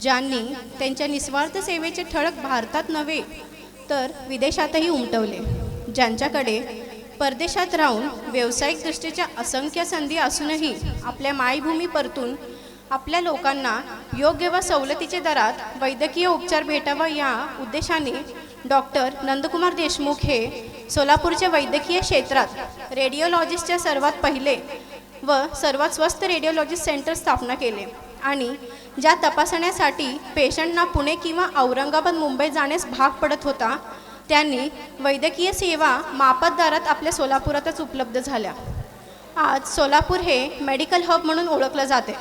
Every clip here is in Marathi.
ज्यांनी त्यांच्या निस्वार्थ सेवेचे ठळक भारतात नव्हे तर विदेशातही उमटवले, ज्यांच्याकडे परदेशात राहून व्यावसायिक दृष्टीच्या असंख्य संधी असूनही आपल्या मायभूमी परतून आपल्या लोकांना योग्य व सवलतीच्या दरात वैद्यकीय उपचार भेटावा या उद्देशाने डॉक्टर नंदकुमार देशमुख हे सोलापूरच्या वैद्यकीय क्षेत्रात रेडिओलॉजिस्टच्या सर्वात पहिले व सर्वात स्वस्त रेडिओलॉजिस्ट सेंटर स्थापना केले आणि ज्या तपासण्यासाठी पेशंटना पुणे किंवा औरंगाबाद मुंबई जाण्यास भाग पडत होता, त्यांनी वैद्यकीय सेवा माफक दरात आपल्या सोलापुरातच उपलब्ध झाल्या. आज सोलापूर हे मेडिकल हब म्हणून ओळखले जाते.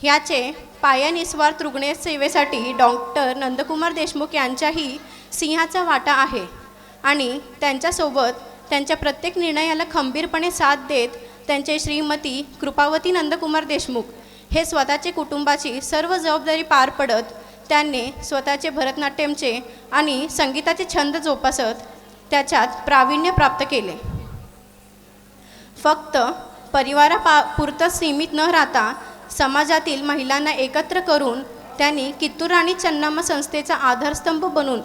ह्याचे पाया निस्वार्थ रुग्ण सेवेसाठी डॉक्टर नंदकुमार देशमुख यांचाही सिंहाचा वाटा आहे आणि त्यांच्यासोबत त्यांच्या प्रत्येक निर्णयाला खंबीरपणे साथ देत त्यांचे श्रीमती कृपावती नंदकुमार देशमुख हे स्वतःचे कुटुंबाची सर्व जबाबदारी पार पडत त्यांनी स्वतःचे भरतनाट्यमचे आणि संगीताचे छंद जोपासत त्याच्यात प्रावीण्य प्राप्त केले. फक्त परिवारापुरतं सीमित न राहता समाजातील महिलांना एकत्र करून त्यांनी कित्तूर राणी चन्नम्मा संस्थेचा आधारस्तंभ बनून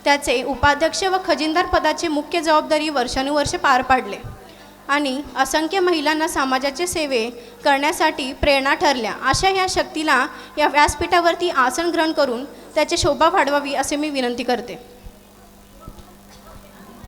त्याचे उपाध्यक्ष व खजिनदार पदाची मुख्य जबाबदारी वर्षानुवर्ष पार पाडले आणि असंख्य महिलांना समाजाचे सेवे करण्यासाठी प्रेरणा ठरल्या. अशा या शक्तीला या व्यासपीठावरती आसन ग्रहण करून त्याची शोभा वाढवावी असे मी विनंती करते.